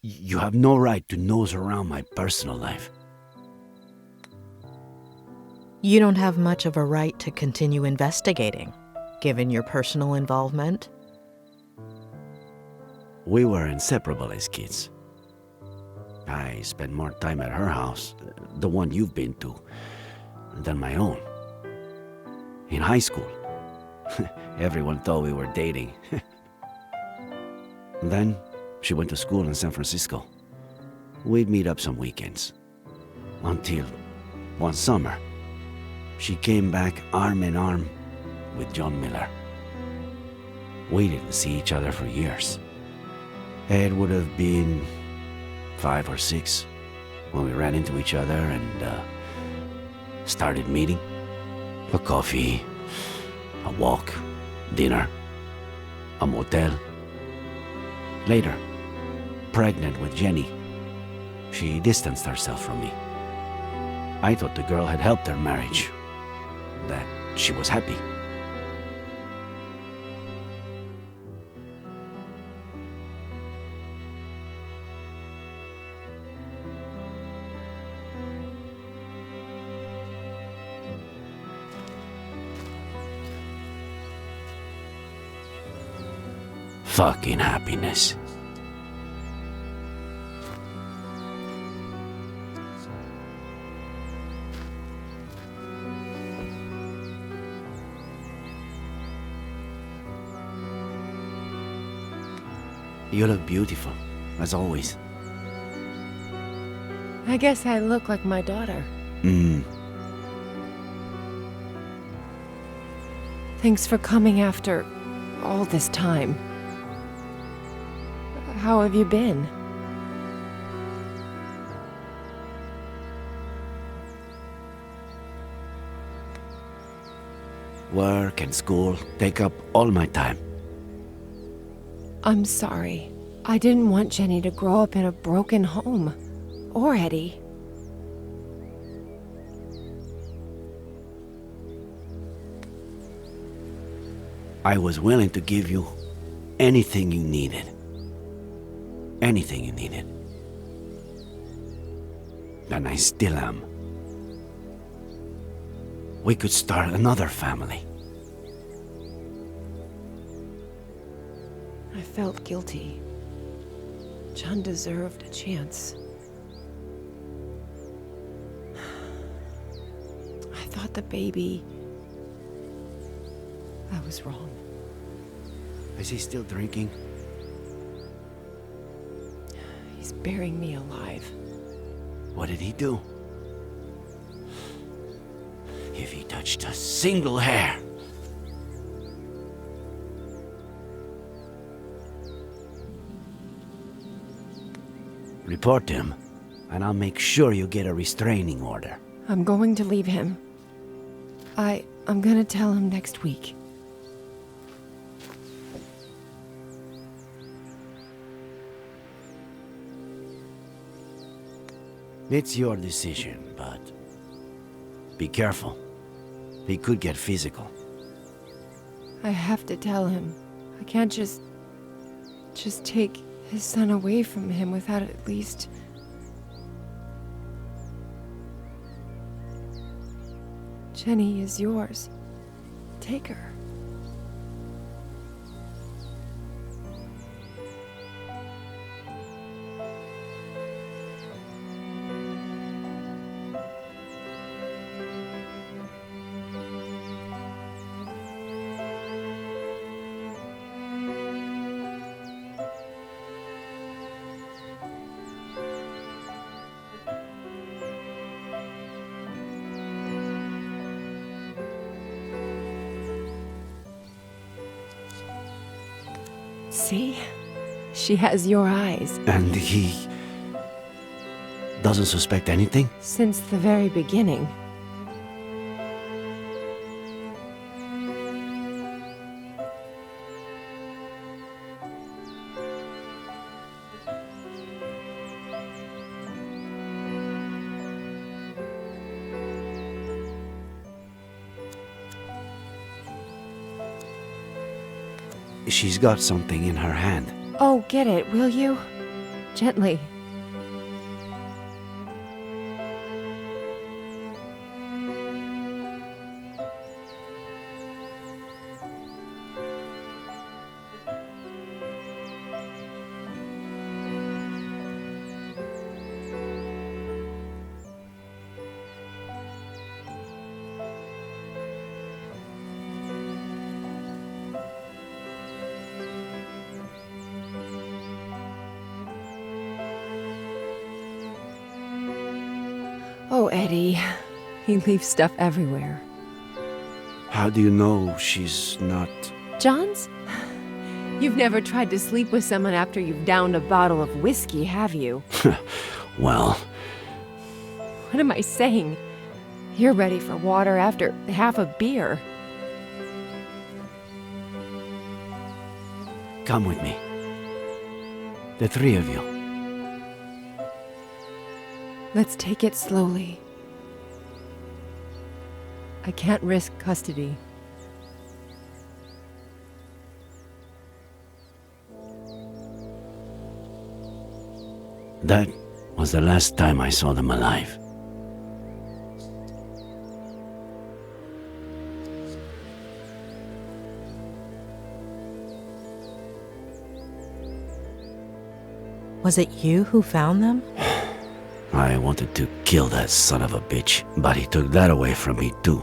You have no right to nose around my personal life. You don't have much of a right to continue investigating, given your personal involvement. We were inseparable as kids. I spent more time at her house, the one you've been to, than my own. In high school, everyone thought we were dating. Then, she went to school in San Francisco. We'd meet up some weekends. Until one summer, she came back arm in arm with John Miller. We didn't see each other for years. It would have been 5 or 6 when we ran into each other and started meeting. A coffee, a walk, dinner, a motel. Later, pregnant with Jenny, she distanced herself from me. I thought the girl had helped her marriage, that she was happy. Fucking happiness. You look beautiful, as always. I guess I look like my daughter. Thanks for coming after all this time. How have you been? Work and school take up all my time. I'm sorry. I didn't want Jenny to grow up in a broken home. Or Eddie. I was willing to give you anything you needed. Anything you needed. And I still am. We could start another family. I felt guilty. John deserved a chance. I thought the baby... I was wrong. Is he still drinking? He's burying me alive. What did he do? If he touched a single hair... Report him, and I'll make sure you get a restraining order. I'm going to leave him. I'm gonna tell him next week. It's your decision, but be careful. He could get physical. I have to tell him. I can't just take his son away from him without at least... Jenny is yours. Take her. See? She has your eyes. And he... doesn't suspect anything? Since the very beginning. She's got something in her hand. Oh, get it, will you? Gently. Oh, Eddie. He leaves stuff everywhere. How do you know she's not... John's? You've never tried to sleep with someone after you've downed a bottle of whiskey, have you? Well, What am I saying? You're ready for water after half a beer. come with me. The three of you. Let's take it slowly. I can't risk custody. That was the last time I saw them alive. Was it you who found them? I wanted to kill that son of a bitch, but he took that away from me too.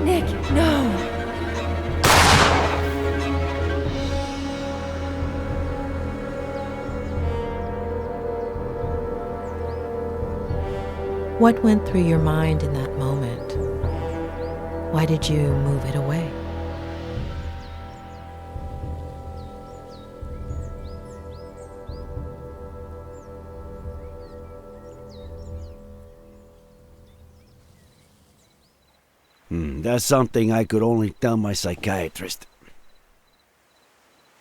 Nick, no! What went through your mind in that moment? Why did you move it away? That's something I could only tell my psychiatrist.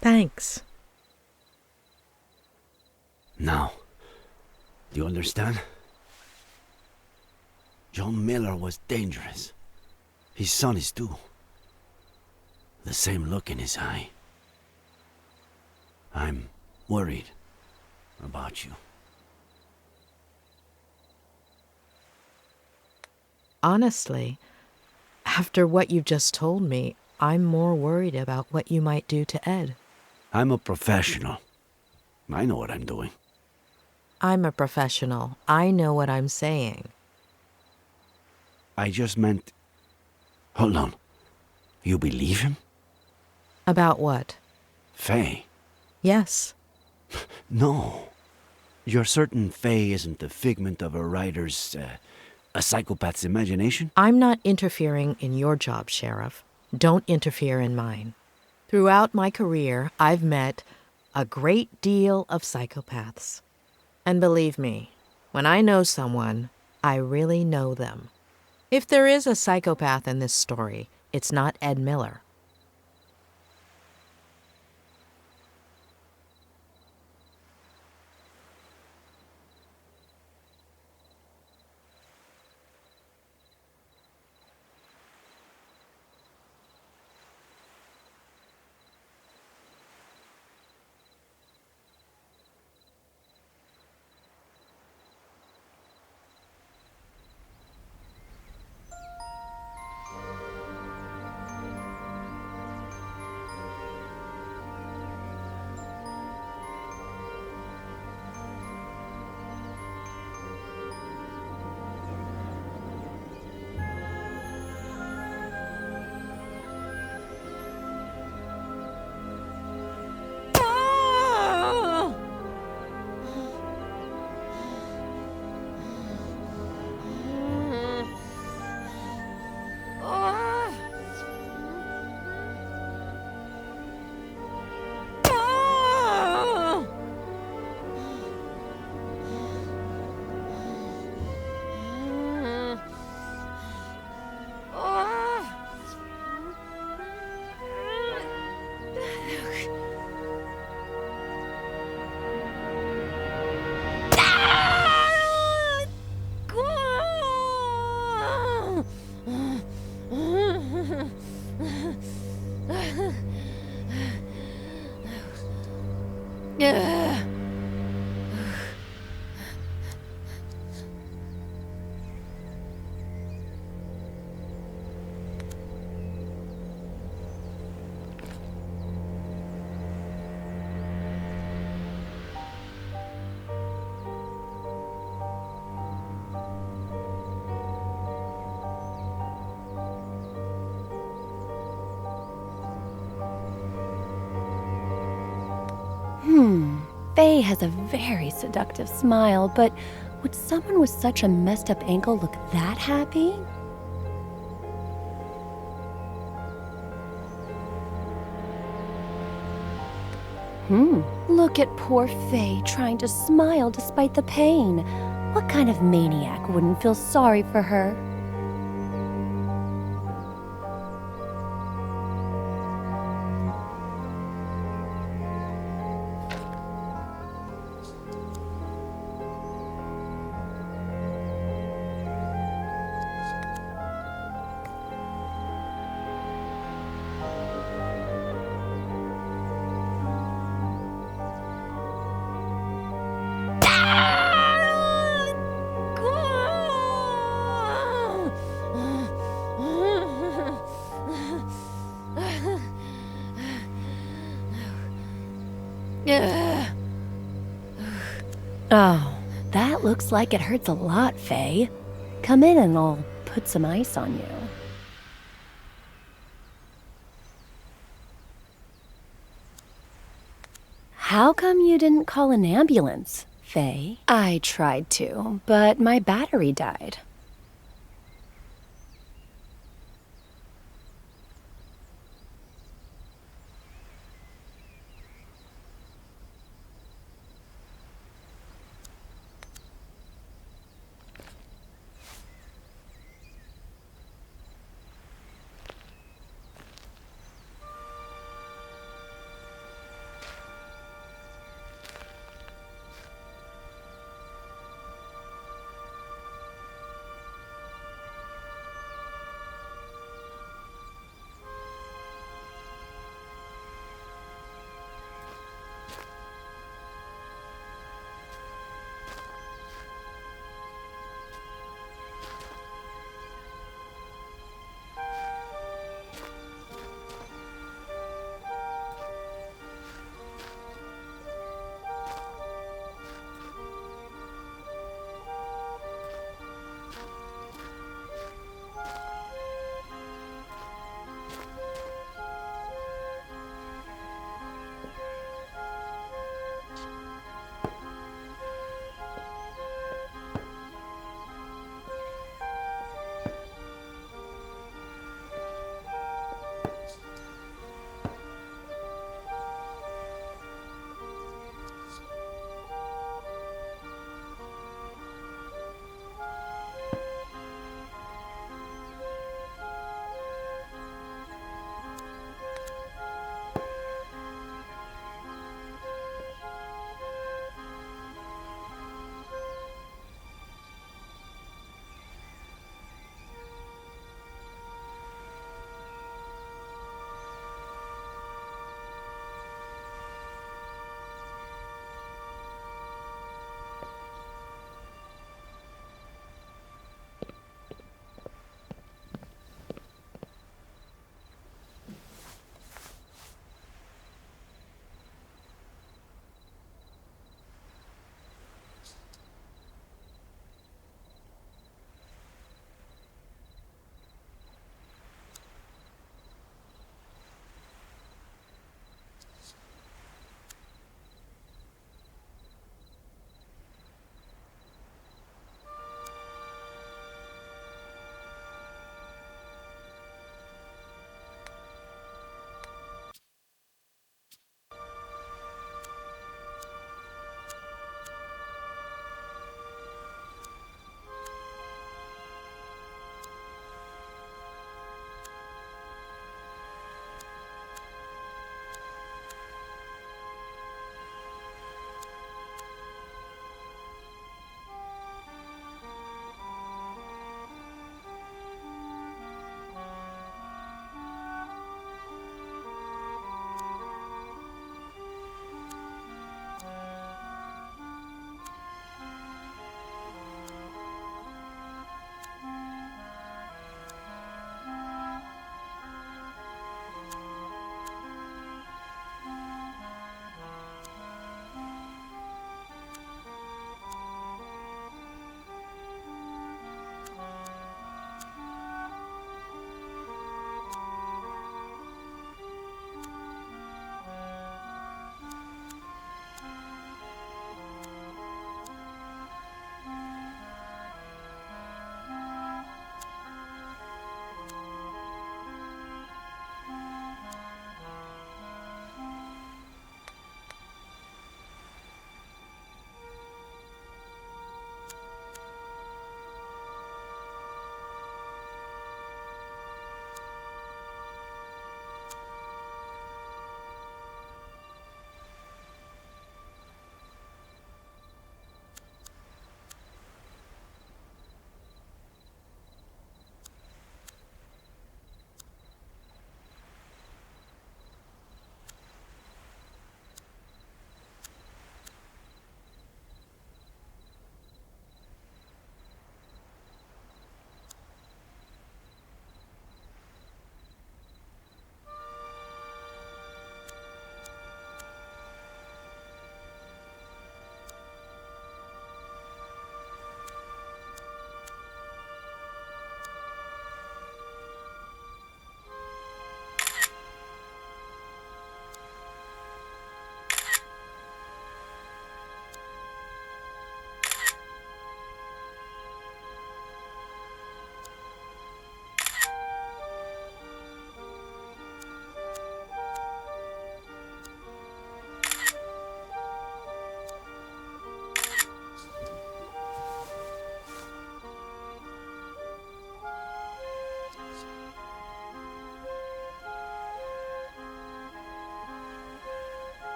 Thanks. Now, do you understand? John Miller was dangerous. His son is too. The same look in his eye. I'm worried about you. Honestly, after what you've just told me, I'm more worried about what you might do to Ed. I'm a professional. I know what I'm doing. I'm a professional. I know what I'm saying. I just meant... Hold on. You believe him? About what? Faye? Yes. No. You're certain Faye isn't the figment of a writer's, a psychopath's imagination? I'm not interfering in your job, Sheriff. Don't interfere in mine. Throughout my career, I've met a great deal of psychopaths. And believe me, when I know someone, I really know them. If there is a psychopath in this story, it's not Ed Miller. Faye has a very seductive smile, but would someone with such a messed up ankle look that happy? Look at poor Faye trying to smile despite the pain. What kind of maniac wouldn't feel sorry for her? Oh, that looks like it hurts a lot, Faye. Come in and I'll put some ice on you. How come you didn't call an ambulance, Faye? I tried to, but my battery died.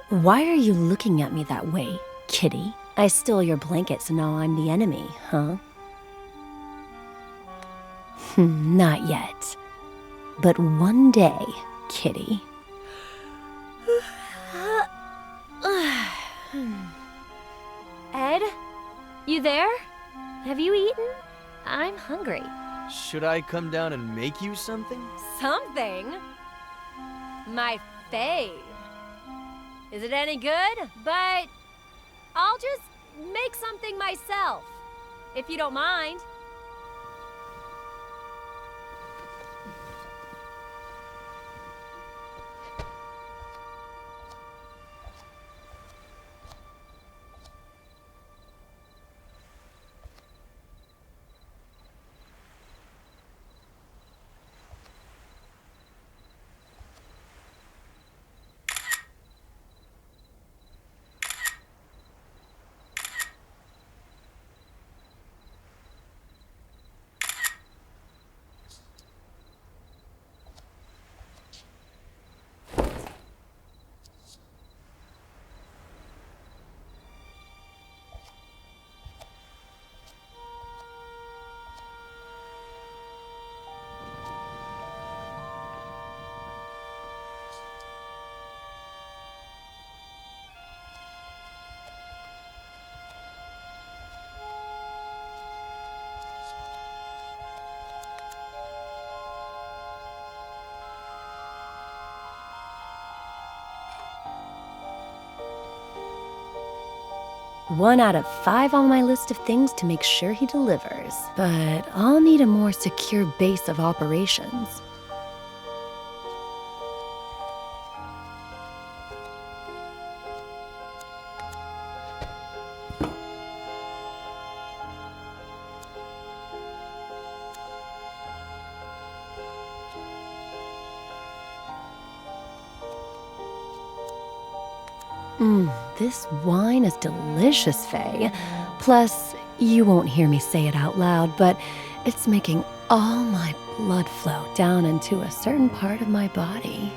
Why are you looking at me that way, kitty? I stole your blanket, so now I'm the enemy, huh? Not yet. But one day, kitty. Ed? You there? Have you eaten? I'm hungry. Should I come down and make you something? Something? My fave. Is it any good? But I'll just make something myself, if you don't mind. One out of 5 on my list of things to make sure he delivers. But I'll need a more secure base of operations. This wine is delicious, Faye. Plus, you won't hear me say it out loud, but it's making all my blood flow down into a certain part of my body.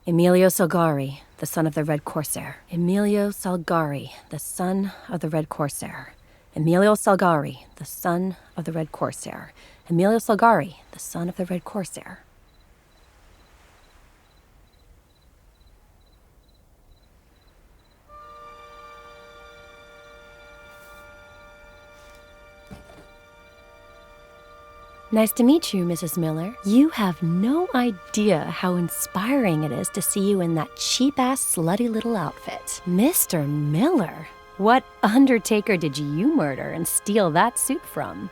Emilio Salgari, the son of the Red Corsair. Emilio Salgari, the son of the Red Corsair. Emilio Salgari, the son of the Red Corsair. Emilio Salgari, the son of the Red Corsair. Nice to meet you, Mrs. Miller. You have no idea how inspiring it is to see you in that cheap-ass, slutty little outfit. Mr. Miller? What undertaker did you murder and steal that suit from?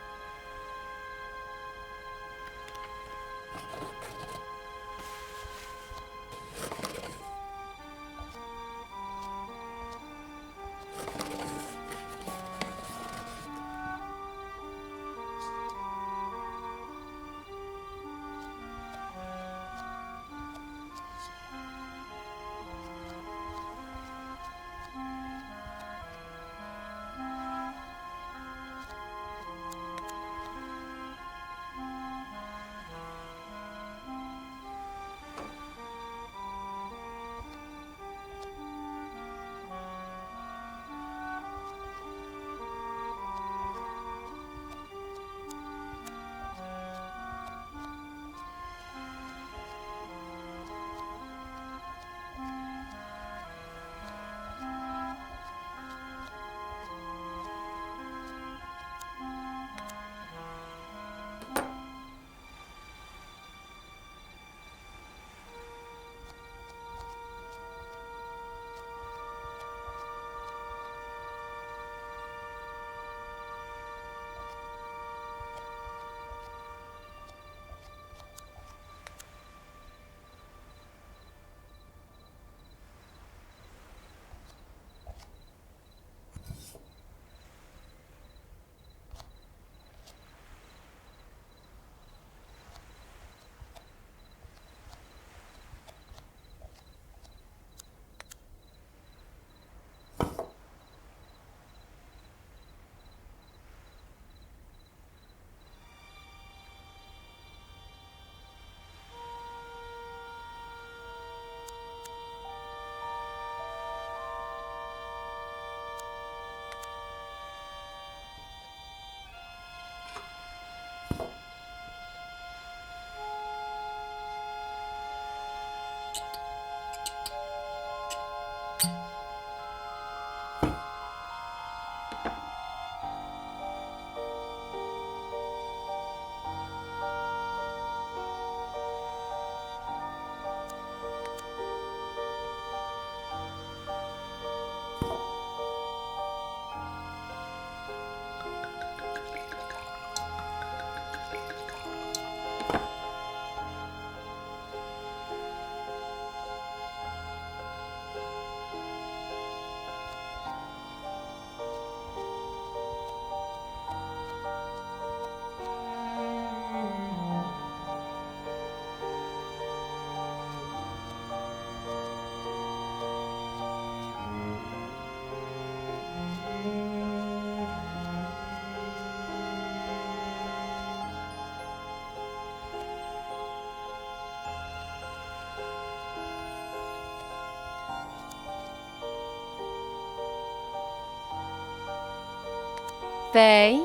Faye,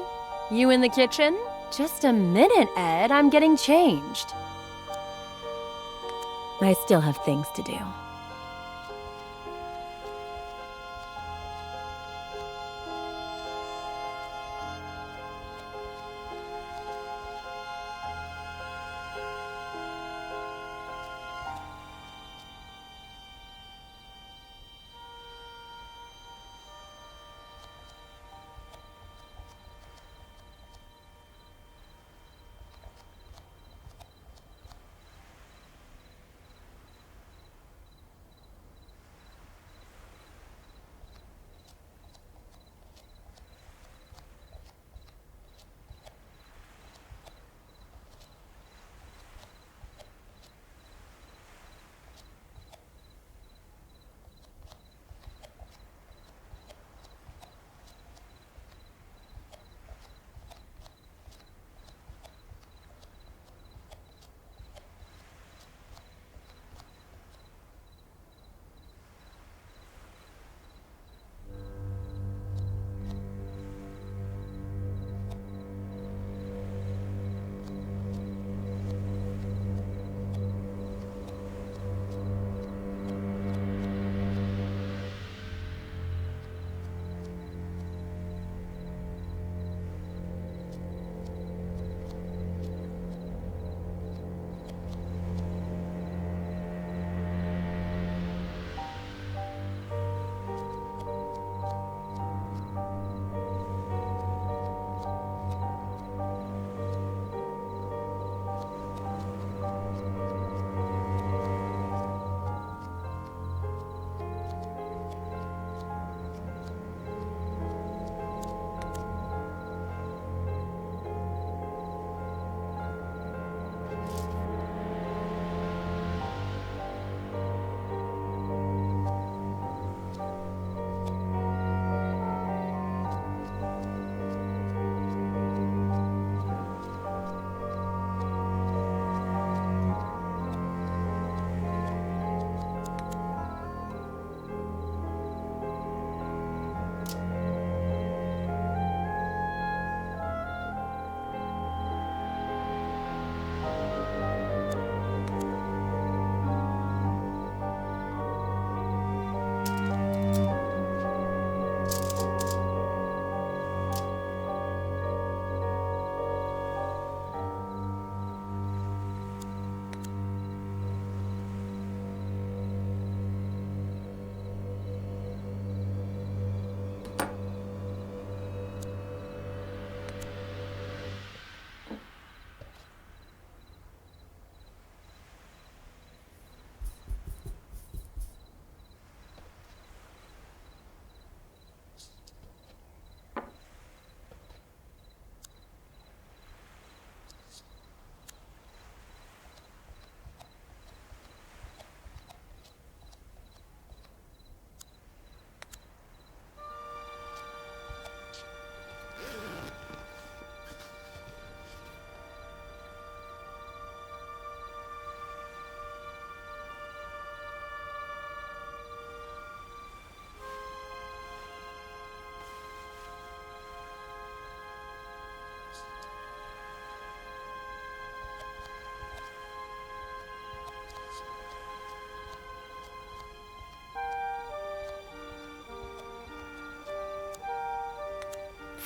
you in the kitchen? Just a minute, Ed. I'm getting changed. I still have things to do.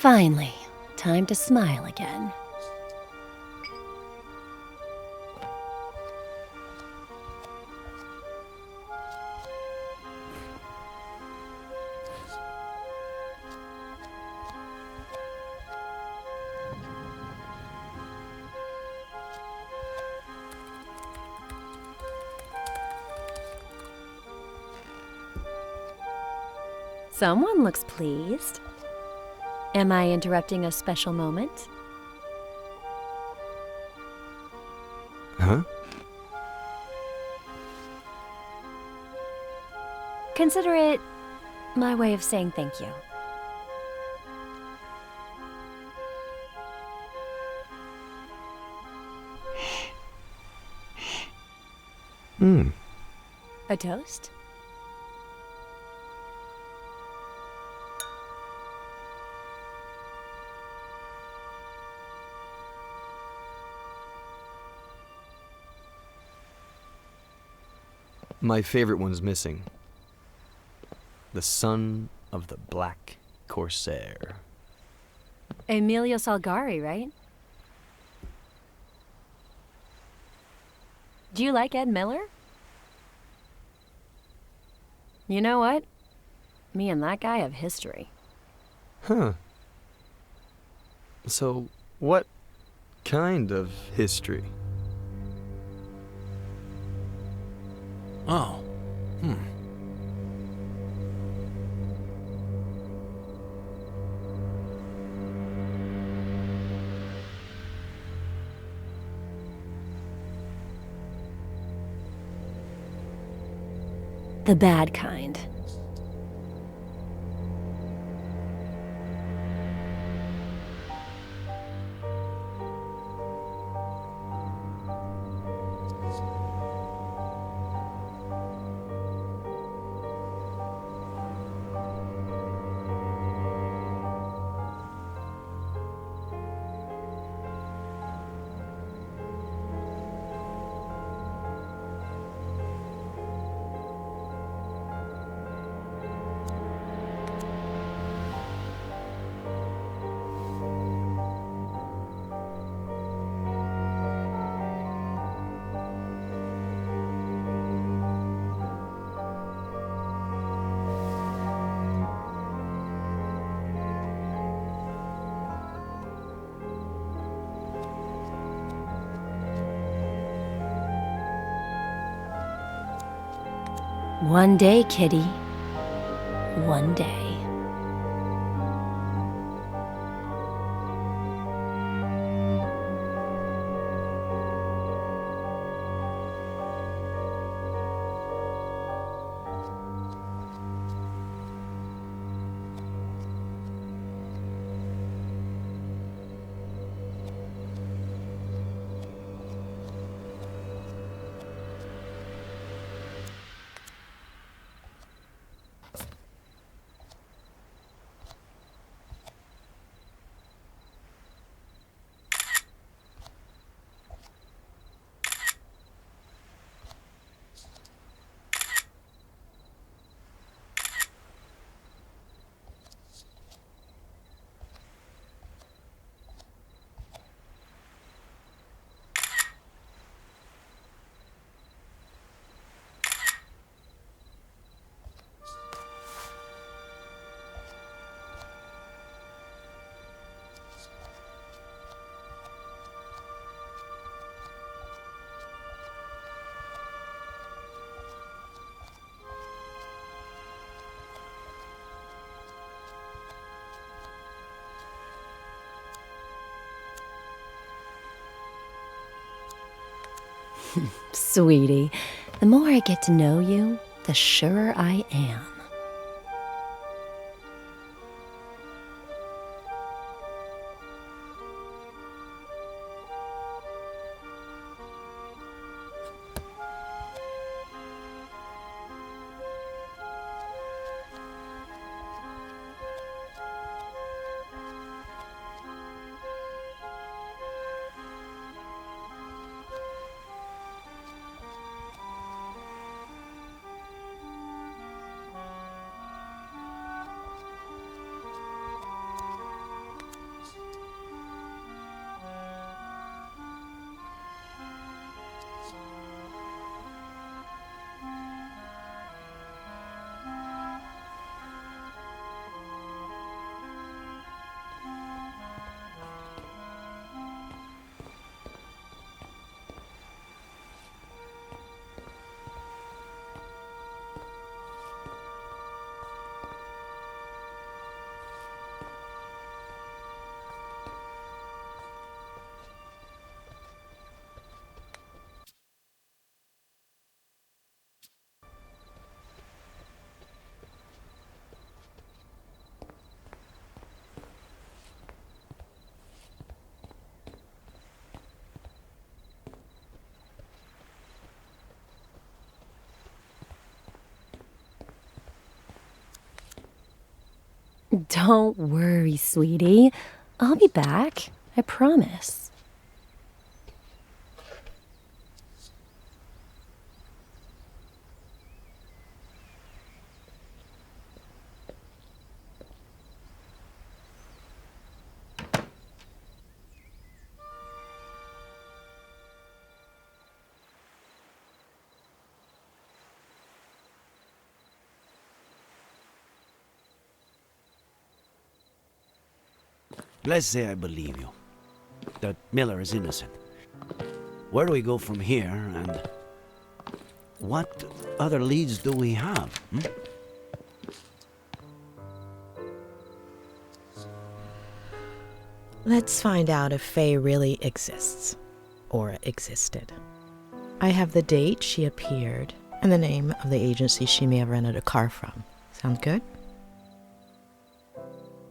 Finally, time to smile again. Someone looks pleased. Am I interrupting a special moment? Huh? Consider it my way of saying thank you. A toast? My favorite one's missing. The son of the Black Corsair. Emilio Salgari, right? Do you like Ed Miller? You know what? Me and that guy have history. Huh. So, what kind of history? Oh. The bad kind. One day, kitty. One day. Sweetie, the more I get to know you, the surer I am. Don't worry, sweetie. I'll be back. I promise. Let's say I believe you, that Miller is innocent. Where do we go from here, and what other leads do we have? Let's find out if Faye really exists, or existed. I have the date she appeared, and the name of the agency she may have rented a car from. Sound good?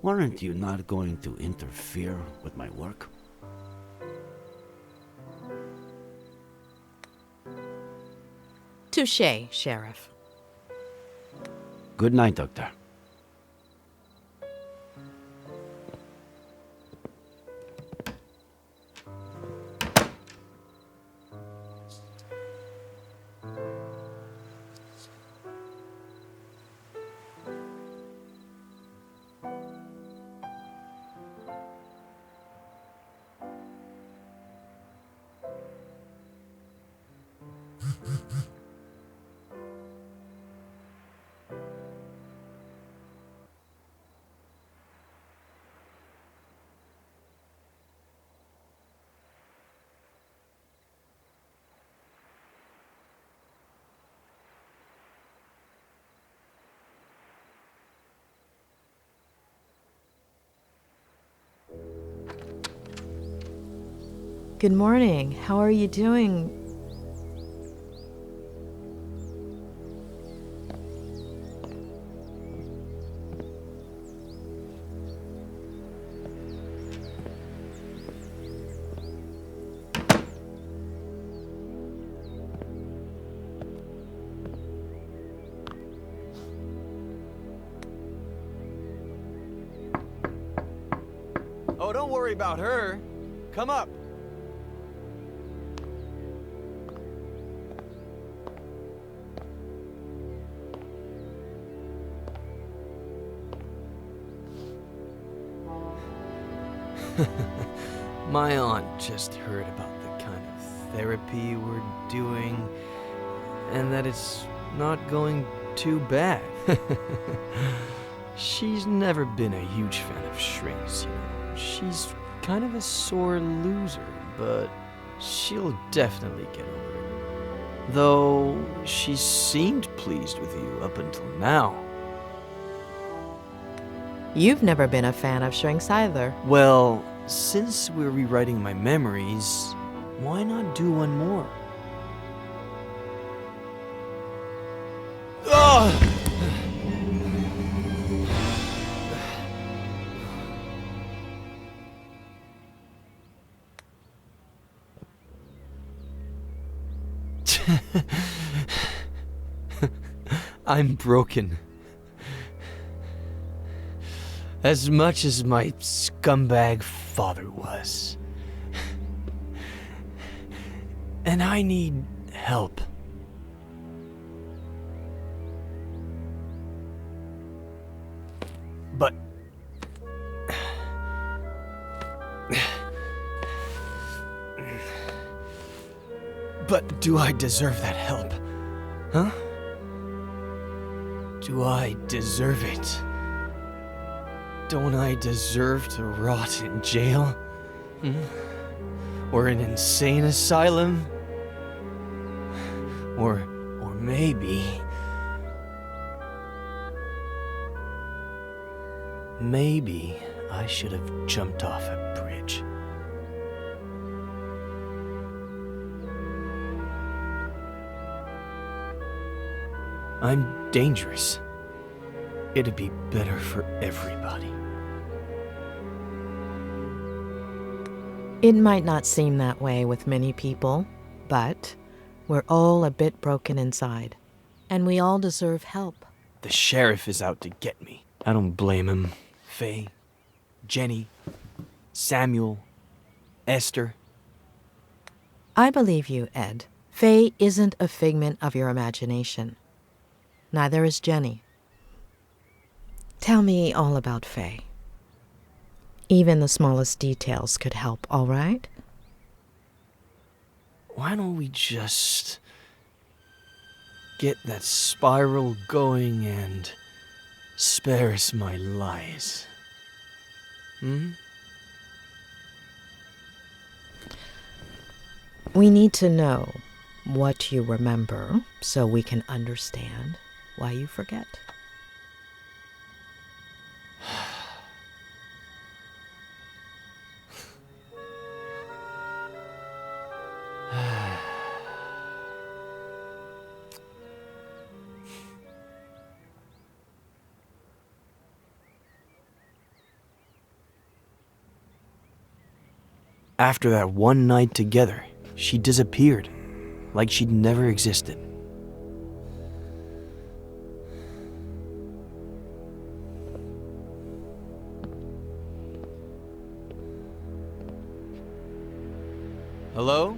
Weren't you not going to interfere with my work? Touché, Sheriff. Good night, Doctor. Good morning. How are you doing? Oh, don't worry about her. Come up. My aunt just heard about the kind of therapy we're doing, and that it's not going too bad. She's never been a huge fan of shrinks, you know. She's kind of a sore loser, but she'll definitely get over it. Though she seemed pleased with you up until now. You've never been a fan of shrinks either. Well, since we're rewriting my memories, why not do one more? Ugh! I'm broken. As much as my scumbag father was. And I need help. But... But do I deserve that help? Huh? Do I deserve it? Don't I deserve to rot in jail? Or an insane asylum? Or maybe... Maybe I should have jumped off a bridge. I'm dangerous. It'd be better for everybody. It might not seem that way with many people, but we're all a bit broken inside, and we all deserve help. The sheriff is out to get me. I don't blame him. Faye, Jenny, Samuel, Esther. I believe you, Ed. Faye isn't a figment of your imagination. Neither is Jenny. Tell me all about Faye. Even the smallest details could help, all right? Why don't we just get that spiral going and spare us my lies? We need to know what you remember so we can understand why you forget. After that one night together, she disappeared, like she'd never existed. Hello?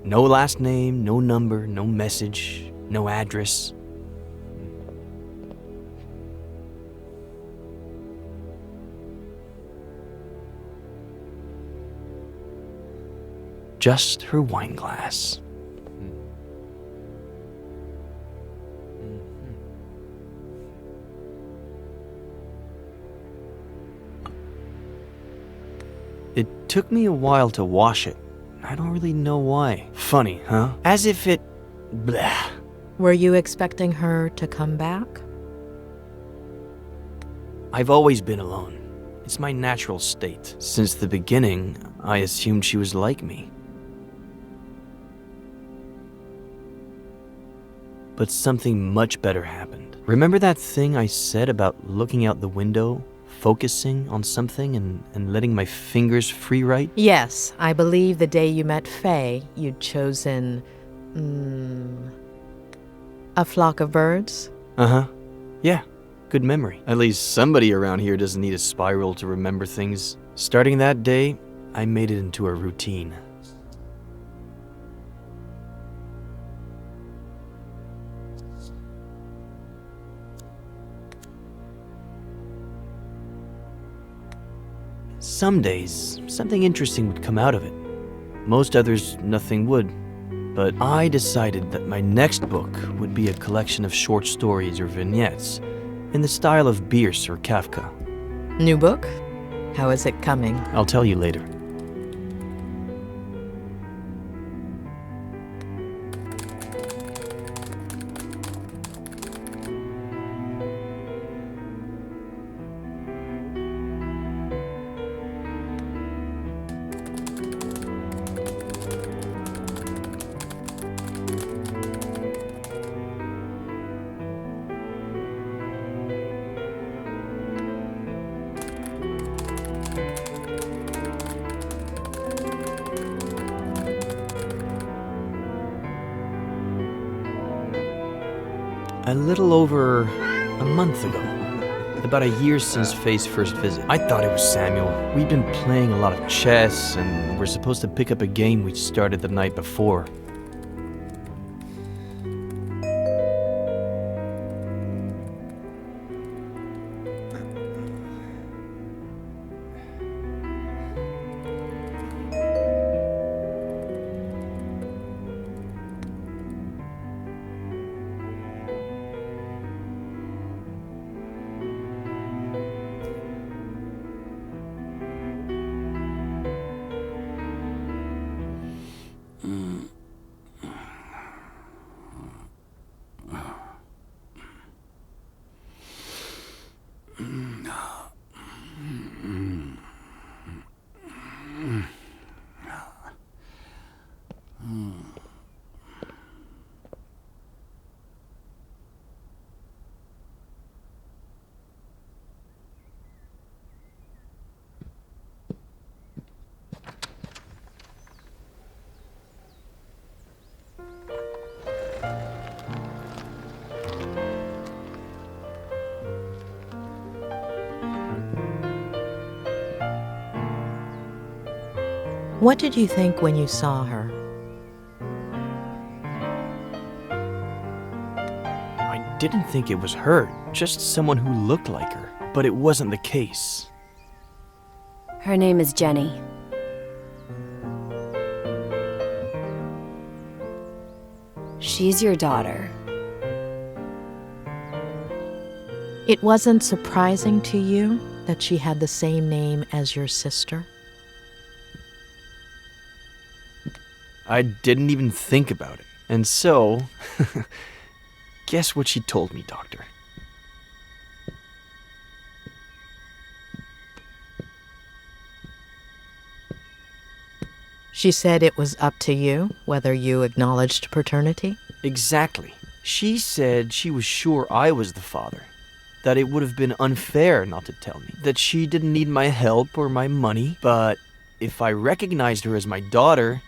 No last name, no number, no message, no address. Just her wine glass. It took me a while to wash it. I don't really know why. Funny, huh? As if it... blah. Were you expecting her to come back? I've always been alone. It's my natural state. Since the beginning, I assumed she was like me. But something much better happened. Remember that thing I said about looking out the window, focusing on something and letting my fingers free write? Yes, I believe the day you met Faye, you'd chosen... a flock of birds? Uh-huh. Yeah, good memory. At least somebody around here doesn't need a spiral to remember things. Starting that day, I made it into a routine. Some days, something interesting would come out of it. Most others, nothing would. But I decided that my next book would be a collection of short stories or vignettes in the style of Bierce or Kafka. New book? How is it coming? I'll tell you later. A little over a month ago. About a year since Faye's first visit. I thought it was Samuel. We'd been playing a lot of chess, and we're supposed to pick up a game we started the night before. What did you think when you saw her? I didn't think it was her, just someone who looked like her. But it wasn't the case. Her name is Jenny. She's your daughter. It wasn't surprising to you that she had the same name as your sister? I didn't even think about it. And so, guess what she told me, Doctor? She said it was up to you whether you acknowledged paternity? Exactly. She said she was sure I was the father. That it would have been unfair not to tell me. That she didn't need my help or my money. But if I recognized her as my daughter,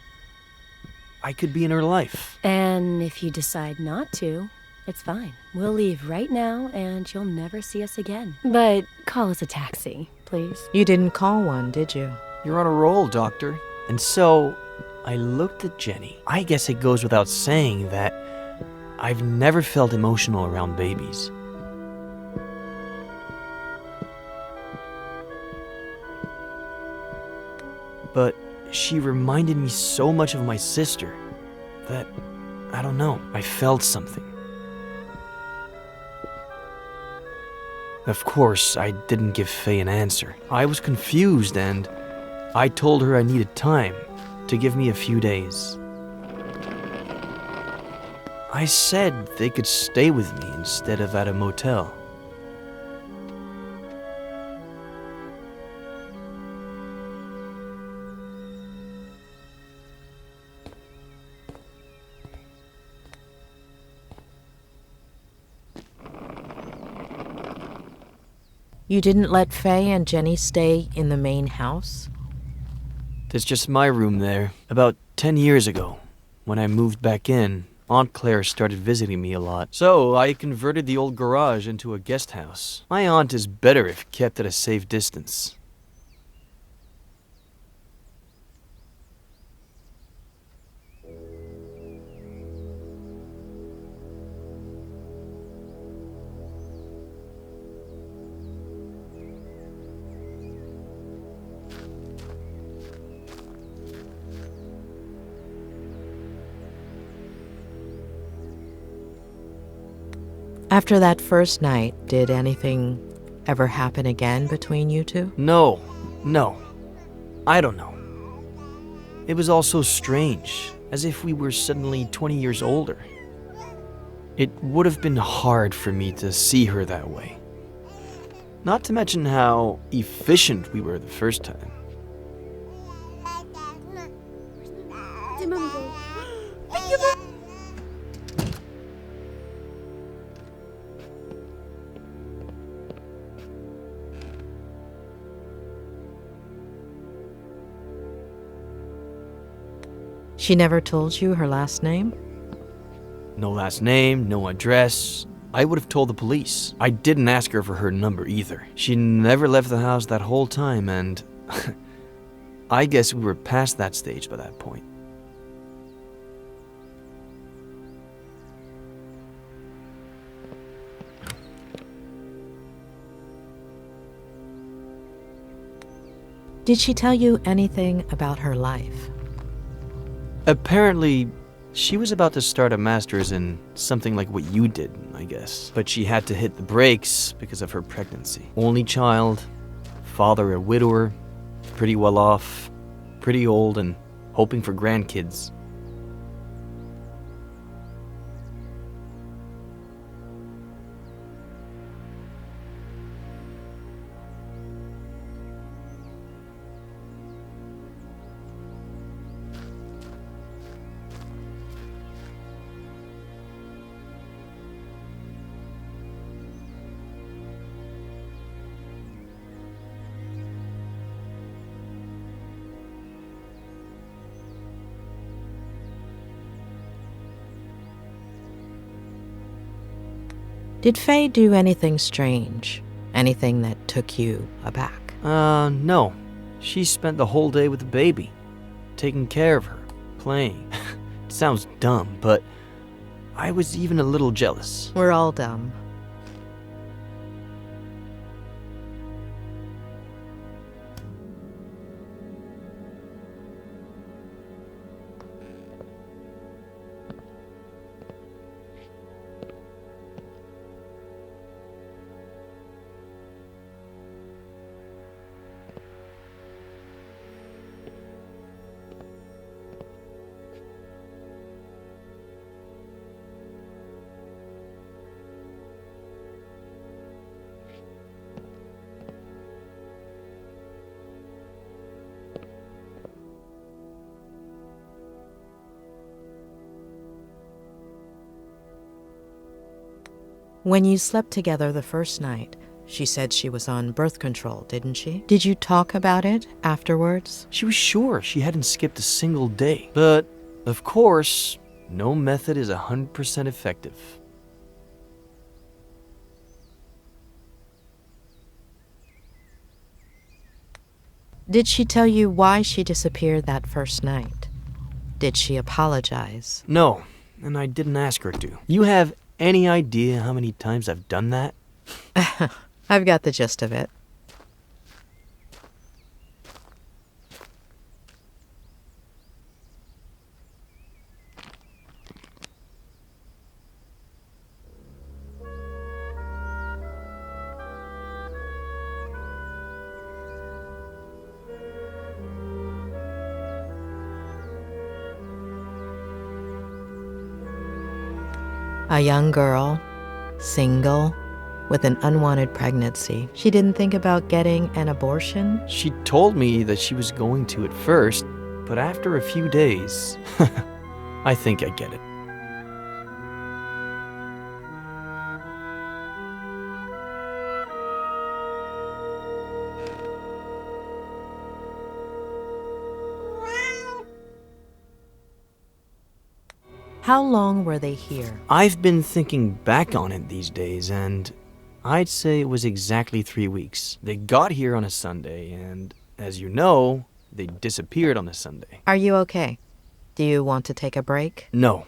I could be in her life. And if you decide not to, it's fine. We'll leave right now and you'll never see us again. But call us a taxi, please. You didn't call one, did you? You're on a roll, Doctor. And so, I looked at Jenny. I guess it goes without saying that I've never felt emotional around babies. But she reminded me so much of my sister that, I don't know, I felt something. Of course, I didn't give Faye an answer. I was confused and I told her I needed time, to give me a few days. I said they could stay with me instead of at a motel. You didn't let Faye and Jenny stay in the main house? There's just my room there. About 10 years ago, when I moved back in, Aunt Claire started visiting me a lot. So I converted the old garage into a guest house. My aunt is better if kept at a safe distance. After that first night, did anything ever happen again between you two? No. I don't know. It was all so strange, as if we were suddenly 20 years older. It would have been hard for me to see her that way. Not to mention how efficient we were the first time. She never told you her last name? No last name, no address. I would have told the police. I didn't ask her for her number either. She never left the house that whole time, and I guess we were past that stage by that point. Did she tell you anything about her life? Apparently, she was about to start a master's in something like what you did, I guess. But she had to hit the brakes because of her pregnancy. Only child, father a widower, pretty well off, pretty old, and hoping for grandkids. Did Faye do anything strange? Anything that took you aback? No. She spent the whole day with the baby. taking care of her, playing. It sounds dumb, but I was even a little jealous. We're all dumb. When you slept together the first night, she said she was on birth control, didn't she? Did you talk about it afterwards? She was sure she hadn't skipped a single day. But, of course, no method is 100% effective. Did she tell you why she disappeared that first night? Did she apologize? No, and I didn't ask her to. You have any idea how many times I've done that? I've got the gist of it. A young girl, single, with an unwanted pregnancy. She didn't think about getting an abortion? She told me that she was going to at first, but after a few days, I think I get it. How long were they here? I've been thinking back on it these days, and I'd say it was exactly 3 weeks. They got here on a Sunday, and as you know, they disappeared on a Sunday. Are you okay? Do you want to take a break? No.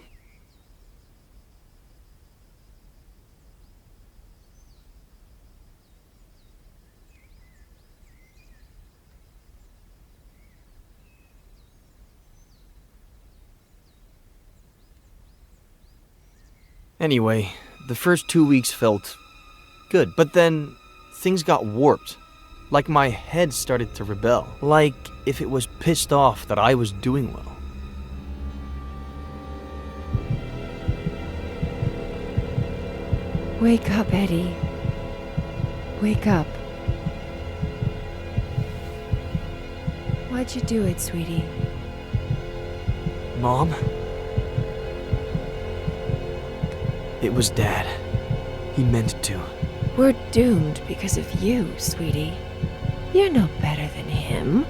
Anyway, the first 2 weeks felt good, but then things got warped. Like my head started to rebel. Like if it was pissed off that I was doing well. Wake up, Eddie. Wake up. Why'd you do it, sweetie? Mom? It was Dad. He meant to. We're doomed because of you, sweetie. You're no better than him.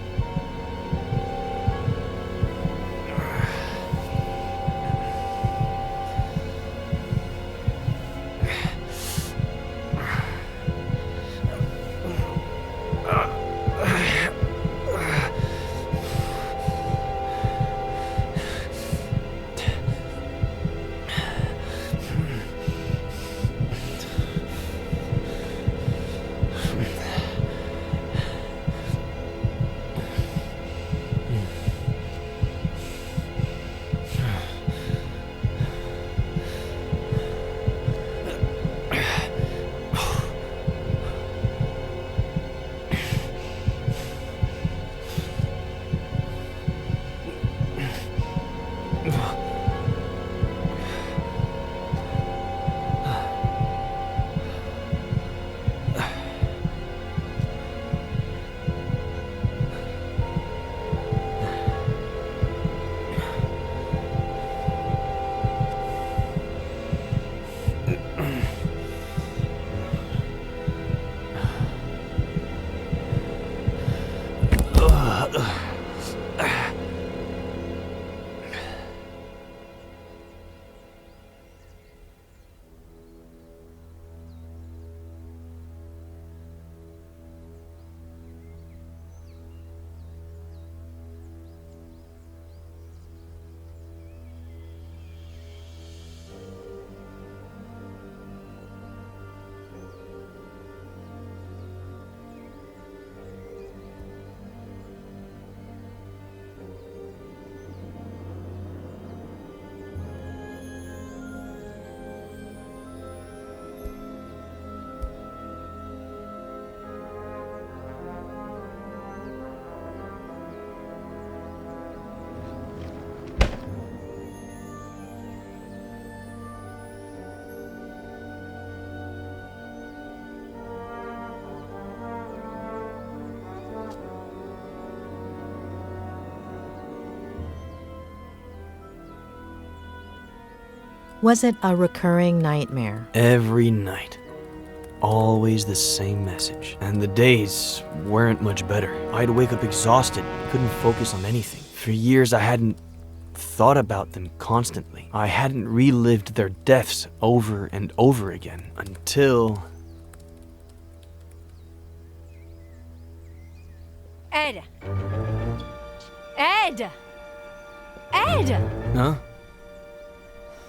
Was it a recurring nightmare? Every night. Always the same message. And the days weren't much better. I'd wake up exhausted, couldn't focus on anything. For years I hadn't thought about them constantly. I hadn't relived their deaths over and over again until... Ed! Ed! Ed! Huh?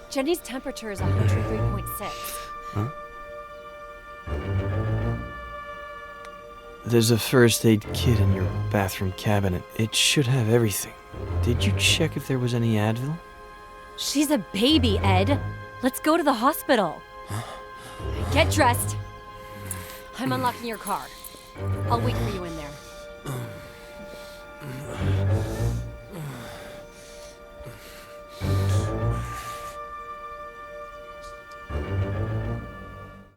Jenny's temperature is 103.6. Huh? There's a first aid kit in your bathroom cabinet. It should have everything. Did you check if there was any Advil? She's a baby, Ed. Let's go to the hospital. Get dressed. I'm unlocking your car. I'll wait for you in there.